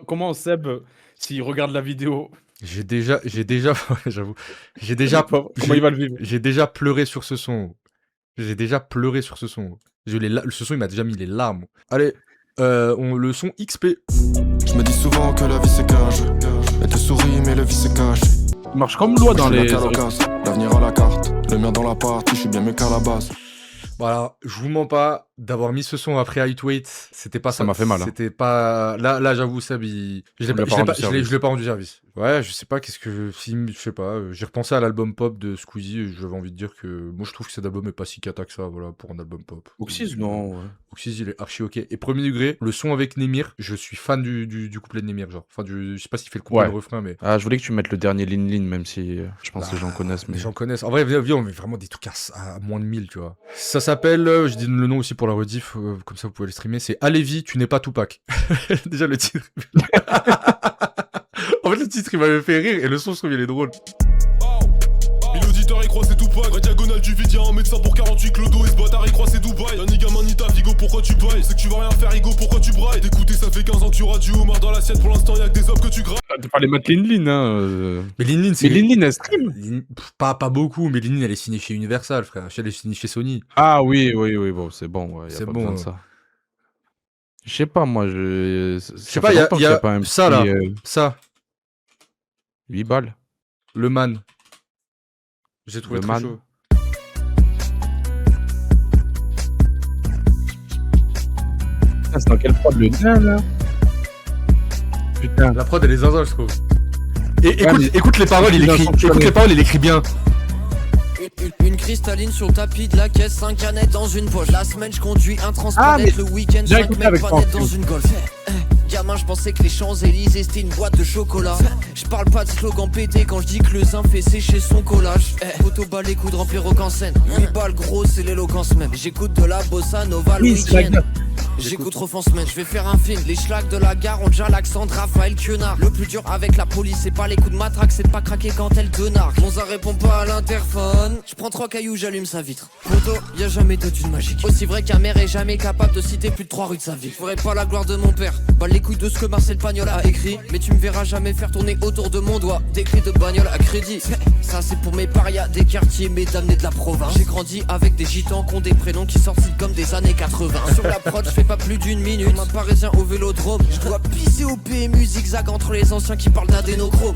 Comment Seb, s'il regarde la vidéo... J'ai déjà, j'avoue, comment il va le vivre? J'ai déjà pleuré sur ce son. Ce son, il m'a déjà mis les larmes. Allez, le son XP. Je me dis souvent que la vie c'est qu'un jeu. Elle te sourit mais le vice se cache. Il marche comme loi dans les... L'avenir à la carte, le mien dans la partie, je suis bien mieux qu'à la base. Voilà, je vous mens pas, d'avoir mis ce son après Lightweight, c'était pas ça m'a fait mal. Hein. C'était pas... Là j'avoue, Seb, je l'ai pas rendu service. Ouais, je sais pas, je sais pas, j'ai repensé à l'album pop de Squeezie et j'avais envie de dire que moi je trouve que cet album est pas si cata que ça, voilà, pour un album pop. Oxys, non, ouais. Oxys, il est archi ok. Et premier degré, le son avec Némir, je suis fan du couplet de Némir, genre. Enfin, je sais pas s'il fait le couplet de refrain, mais... Ah, je voulais que tu mettes le dernier Lin, même si je pense que les gens connaissent. Mais... Les gens connaissent. En vrai, viens, on met vraiment des trucs à moins de 1000, tu vois. Ça s'appelle, je dis le nom aussi pour la rediff, comme ça vous pouvez le streamer, c'est Allez-y, tu n'es pas Tupac. Déjà le titre. En fait, le titre il m'avait fait rire et le son, je trouve, il est drôle. L'auditeur est croisé Tupac, la diagonale du vide, y'a un médecin pour 48 clodo et ce bâtard est croisé Dubaï. Y'a Niga Manita, Figo, pourquoi tu bailles? C'est que tu vas rien faire, Igo, pourquoi tu brailles? D'écouter, ça fait 15 ans que tu rates du homard dans l'assiette, pour l'instant y'a que des hommes que tu grailles. T'as pas les mettre Lin, hein. Mais Lin, c'est. Mais Lin, elle stream. Pas beaucoup, mais Lin, elle est signée chez Universal, frère. Elle est signée chez Sony. Ah oui, bon, c'est bon, ouais. C'est bon. Ça. Je sais pas, moi, je sais pas, il y a pas un ça petit, là, ça. 8 balles. Le man. J'ai trouvé le très man. chaud. Ah, c'est dans quelle prod le nain là? Putain. La prod elle est zinzin, je trouve. Et écoute les paroles, il écrit bien. Une cristalline sur le tapis de la caisse, 5 canettes dans une poche. La semaine je conduis un transpondette, le week-end 5 mecs pas net dans une Golf. Gamin, je pensais que les Champs-Élysées c'était une boîte de chocolat. Je parle pas de slogan pété quand je dis que le zin fait sécher son collage. Photo bas les coups de remplir au scène. 8 balles gros, c'est l'éloquence même. J'écoute de la bossa nova le week-end. J'écoute refend semaine, je vais faire un film. Les schlags de la gare ont déjà l'accent de Raphaël Quenard. Le plus dur avec la police, c'est pas les coups de matraque, c'est de pas craquer quand elle te nargue. Monza répond pas à l'interphone. Je prends 3 cailloux, j'allume sa vitre. Photo, y a jamais de thune magique. Aussi vrai qu'un maire est jamais capable de citer plus de 3 rues de sa ville. Ferais pas la gloire de mon père. Bah les couilles de ce que Marcel Pagnol a écrit. Mais tu me verras jamais faire tourner autour de mon doigt des clés de bagnole à crédit. Ça c'est pour mes parias des quartiers, mesdames nés de la province. J'ai grandi avec des gitans qui ont des prénoms qui sortent comme des années 80. Sur la prod, je fais pas plus d'une minute. Un parisien au vélodrome. Je dois pisser au PMU zigzag entre les anciens qui parlent d'adénochrome.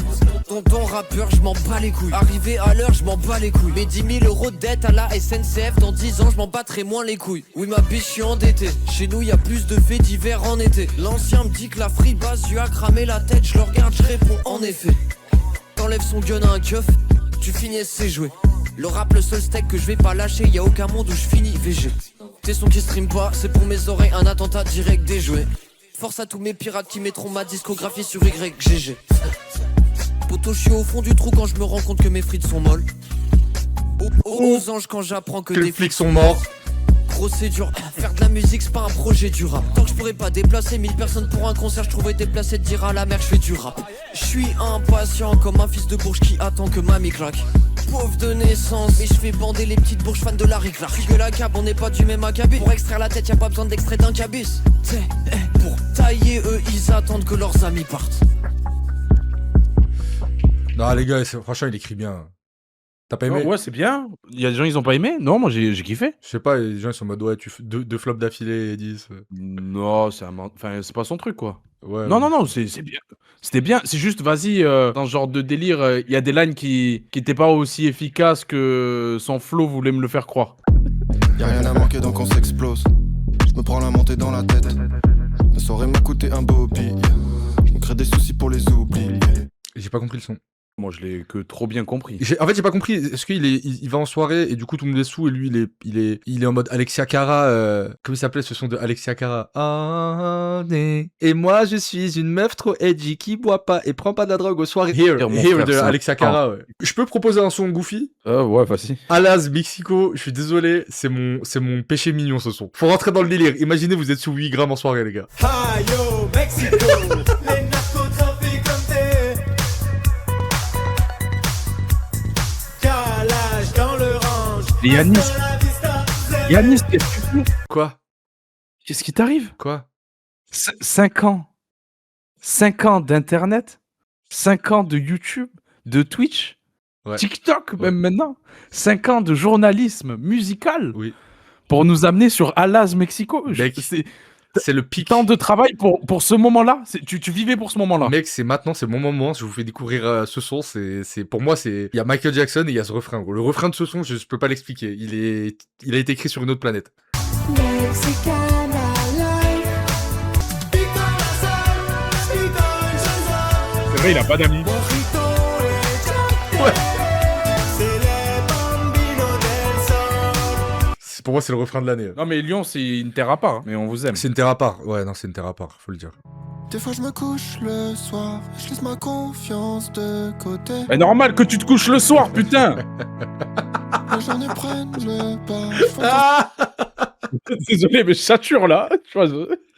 Tonton rappeur, je m'en bats les couilles. Arrivé à l'heure, je m'en bats les couilles. Mais 10 000 € de dette à la SNCF, dans 10 ans, je m'en battrai moins les couilles. Oui, ma biche, je suis endetté. Chez nous, y a plus de faits divers en été. L'ancien me dit que la freebase lui a cramé la tête. Je le regarde, je réponds en effet. T'enlèves son gun à un keuf, tu finis c'est joué. Le rap, le seul steak que je vais pas lâcher, y a aucun monde où je finis VG. Tes sons qui stream pas, c'est pour mes oreilles un attentat direct déjoué. Force à tous mes pirates qui mettront ma discographie sur YGG. Poto, je suis au fond du trou quand je me rends compte que mes frites sont molles. Aux anges quand j'apprends que les flics sont morts. Gros c'est dur, faire de la musique c'est pas un projet du rap. Tant que je pourrais pas déplacer 1000 personnes pour un concert, je trouvais déplacé de dire à la mère je fais du rap. Je suis impatient comme un fils de bourge qui attend que mamie claque. Pauvre de naissance, mais je fais bander les petites bourges fans de la Riclar. Que la cab, on n'est pas du même acabit. Pour extraire la tête, y a pas besoin d'extrait d'un cabus. Pour tailler eux, ils attendent que leurs amis partent. Non les gars, franchement il écrit bien. T'as pas aimé? Ouais, c'est bien. Il y a des gens, ils ont pas aimé. Non, moi, j'ai kiffé. Je sais pas, les gens, ils sont en mode, ouais, tu fais deux flops d'affilée et 10. Non, enfin, c'est pas son truc, quoi. Ouais. Non, c'est bien. C'était bien. C'est juste, vas-y, dans ce genre de délire, il y a des lines qui étaient pas aussi efficaces que son flow voulait me le faire croire. Y'a rien à manquer, donc on s'explose. Je me prends la montée dans la tête. La soirée m'a coûté un beau billet. Je me crée des soucis pour les oublier. J'ai pas compris le son. Moi, je l'ai que trop bien compris. En fait, j'ai pas compris. Est-ce il va en soirée et du coup, tout le monde est sous et lui, il est en mode Alexia Cara. Comment il s'appelait ce son de Alexia Cara? Et moi, je suis une meuf trop edgy qui boit pas et prend pas de la drogue aux soirées. Here de Alexia Cara, ouais. Je peux proposer un son Goofy? Ouais, vas-y. Alas, Mexico, je suis désolé, c'est mon péché mignon ce son. Faut rentrer dans le délire. Imaginez, vous êtes sous 8 grammes en soirée, les gars. Hi yo, Mexico, les narcotrafics comme t'es. Calage dans le range. Yanis, qu'est-ce que tu fais? Quoi? Qu'est-ce qui t'arrive? Quoi? 5 ans. 5 ans d'internet, 5 ans de YouTube, de Twitch, ouais. TikTok même maintenant, 5 ans de journalisme musical, oui. Pour nous amener sur Alas Mexico. C'est le pic. Tant de travail pour ce moment-là. Tu vivais pour ce moment-là. Mec, c'est maintenant, c'est mon moment. Je vous fais découvrir ce son. Pour moi, il y a Michael Jackson et il y a ce refrain. Le refrain de ce son, je peux pas l'expliquer. Il a été écrit sur une autre planète. C'est vrai, il a pas d'amis. Ouais. Pour moi, c'est le refrain de l'année. Non, mais Lyon, c'est une terre à part, hein, mais on vous aime. C'est une terre à part. Ouais, non, c'est une terre à part, faut le dire. Des fois, je me couche le soir, je laisse ma confiance de côté. C'est normal que tu te couches le soir, putain. Les journées prennent le pas. Désolé, mais je sature là.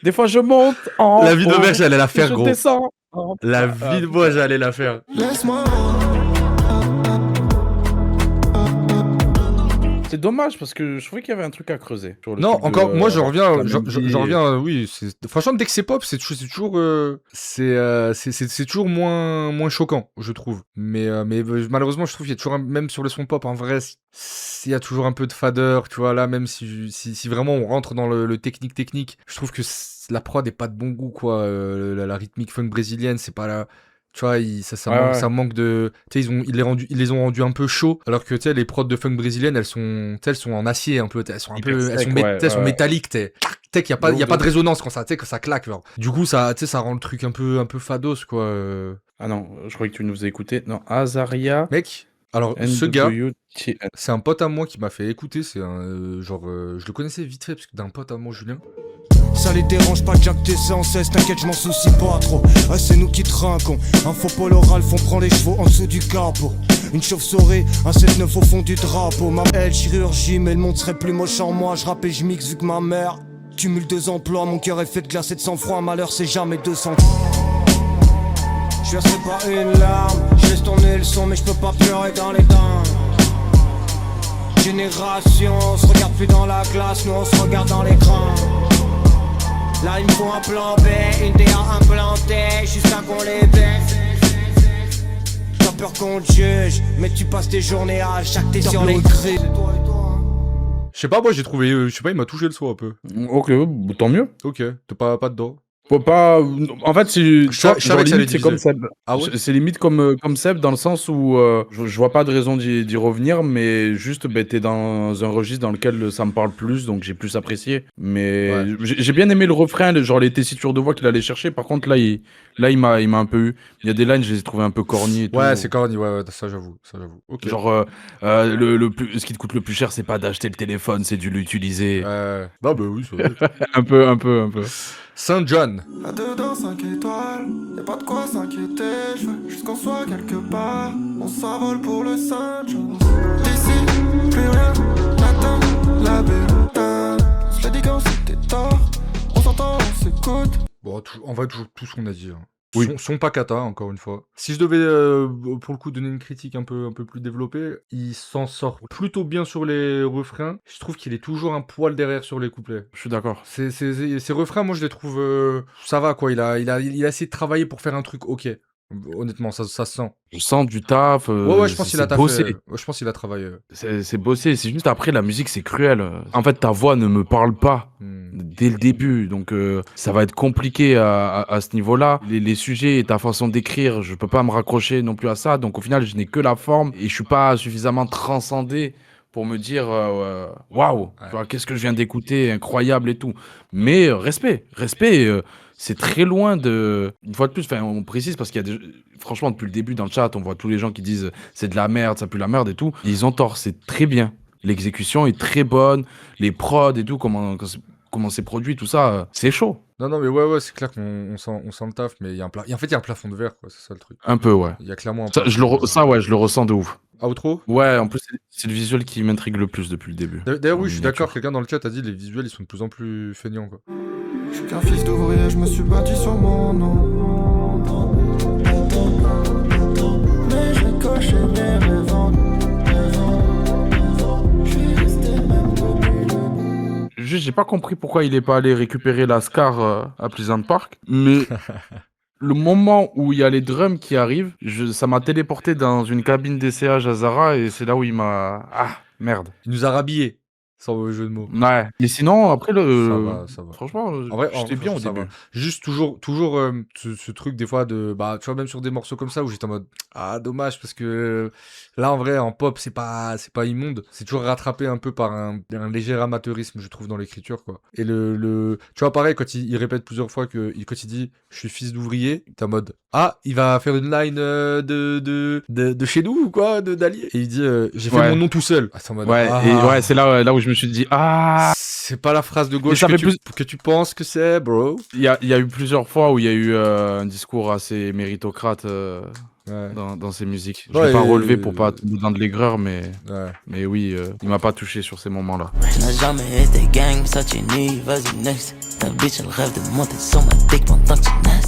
Des fois, je monte en. La vie de mère, j'allais la faire, je gros. Descends. La vie de moi, j'allais la faire. Laisse-moi. C'est dommage parce que je trouvais qu'il y avait un truc à creuser. Non, encore, moi je reviens, oui. Franchement, dès que c'est pop, c'est toujours, c'est toujours moins choquant, je trouve. Mais malheureusement, je trouve qu'il y a toujours, même sur le son pop, en vrai, il y a toujours un peu de fadeur, tu vois. Là, même si vraiment on rentre dans le technique, je trouve que la prod est pas de bon goût, quoi. La rythmique funk brésilienne, c'est pas là. Tu vois, ça manque de. Tu sais, ils les ont rendus un peu chauds, alors que tu sais, les prods de funk brésiliennes, elles sont en acier un peu. Elles sont un peu, elles sont métalliques. Tu sais qu'il y a pas de résonance quand ça claque. Genre. Du coup, ça rend le truc un peu fados, quoi. Ah non, je croyais que tu nous faisais écouter. Non, Azaria. Mec. Alors, ce gars, c'est un pote à moi qui m'a fait écouter. C'est un je le connaissais vite fait parce que d'un pote à moi, Julien. Ça les dérange pas, Jack, t'es sans cesse, t'inquiète, je m'en soucie pas trop. Ah, c'est nous qui trinquons. Un faux Paul Ralph, on prend les chevaux en dessous du capot. Une chauve-souris, un 7-9 au fond du drapeau. Ma belle chirurgie, mais le monde serait plus moche en moi. Je rappe et je mixe vu que ma mère cumule 2 emplois. Mon cœur est fait de glace et de sang-froid. Malheur, c'est jamais 200. Je verserai pas une larme, je laisse tourner le son, mais je peux pas pleurer dans les dents. Génération, on se regarde plus dans la glace, nous on se regarde dans l'écran. Là il me faut un plan B, une DA implantée, jusqu'à qu'on les baisse. T'as peur qu'on te juge, mais tu passes tes journées à jacter sur les grilles. Je sais pas, moi j'ai trouvé, il m'a touché le son un peu. Ok, tant mieux. Ok, t'es pas dedans. Faut pas. En fait, c'est comme Seb. Ah ouais, c'est limite comme Seb dans le sens où je vois pas de raison d'y revenir, mais juste t'es dans un registre dans lequel ça me parle plus, donc j'ai plus apprécié. Mais ouais. J'ai bien aimé le refrain, genre les tessitures de voix qu'il allait chercher. Par contre, là, il m'a un peu eu. Il y a des lines, je les ai trouvées un peu corny. Et ouais, tout. c'est corny, ouais, ça j'avoue. Okay. Genre, ce qui te coûte le plus cher, c'est pas d'acheter le téléphone, c'est de l'utiliser. Bah oui, c'est vrai. un peu. Saint John. Là-dedans 5 étoiles, y'a pas de quoi s'inquiéter. Je veux juste qu'on soit quelque part. On s'envole pour le Saint-John. D'ici, plus rien n'atteint la bulletin. On se l'a dit quand c'était tort. On s'entend, on s'écoute. Bon, en vrai, toujours tout ce qu'on a dit. Hein. Oui. Son pas cata, encore une fois. Si je devais, pour le coup, donner une critique un peu plus développée, il s'en sort plutôt bien sur les refrains. Je trouve qu'il est toujours un poil derrière sur les couplets. Je suis d'accord. Ces refrains, moi, je les trouve... ça va, quoi. Il a essayé de travailler pour faire un truc ok. Honnêtement, ça se sent. Je sens du taf. Ouais, je pense qu'il a bossé. Ouais, je pense qu'il a travaillé. C'est bossé. C'est juste après, la musique, c'est cruel. En fait, ta voix ne me parle pas dès le début. Donc, ça va être compliqué à ce niveau-là. Les sujets et ta façon d'écrire, je peux pas me raccrocher non plus à ça. Donc, au final, je n'ai que la forme et je suis pas suffisamment transcendé pour me dire waouh, qu'est-ce que je viens d'écouter, incroyable et tout. Mais respect. C'est très loin de... Une fois de plus, on précise parce qu'il y a franchement, depuis le début dans le chat, on voit tous les gens qui disent c'est de la merde, ça pue la merde et tout. Ils ont tort, c'est très bien. L'exécution est très bonne, les prods et tout, comment c'est produit, tout ça, c'est chaud. Non, mais ouais, c'est clair qu'on sent le taf, mais il y a en fait, il y a un plafond de verre, quoi, c'est ça le truc. Un peu, ouais. Il y a clairement un je le ressens de ouf. Outro ? Ouais, en plus, c'est le visuel qui m'intrigue le plus depuis le début. D'ailleurs, oui, je suis d'accord, quelqu'un dans le chat a dit les visuels, ils sont de plus en plus feignants, quoi. Je suis qu'un fils d'ouvrier, je me suis bâti sur mon nom. Mais j'ai coché mes rêves. Juste, j'ai pas compris pourquoi il est pas allé récupérer la Scar à Pleasant Park, mais le moment où il y a les drums qui arrivent, ça m'a téléporté dans une cabine d'essayage à Zara et c'est là où il m'a... Ah, merde. Il nous a rhabillés. Sans mauvais jeu de mots. Ouais. Et sinon, après, ça va. Franchement, en vrai, j'étais bien au début. Juste toujours ce truc, des fois, de... Bah, tu vois, même sur des morceaux comme ça, où j'étais en mode... Ah, dommage, parce que... Là, en vrai, en pop, c'est pas immonde. C'est toujours rattrapé un peu par un léger amateurisme, je trouve, dans l'écriture, quoi. Et tu vois, pareil, quand il répète plusieurs fois quand il dit « Je suis fils d'ouvrier », t'es en mode « Ah, il va faire une line de chez nous, ou quoi, d'Allier ?» Et il dit « J'ai fait mon nom tout seul ». Ah, et ouais, c'est là où je me suis dit ah, c'est pas la phrase de gauche que tu penses que c'est, bro. Il y a eu plusieurs fois où il y a eu un discours assez méritocrate dans ses musiques. Je l'ai pas relevé pour pas tomber dans de l'aigreur, mais oui, il m'a pas touché sur ces moments-là. Je n'ai jamais été gang, ça tu nie, vas-y next. Ta bitch elle rêve de monter sur ma dick pendant que tu naisses.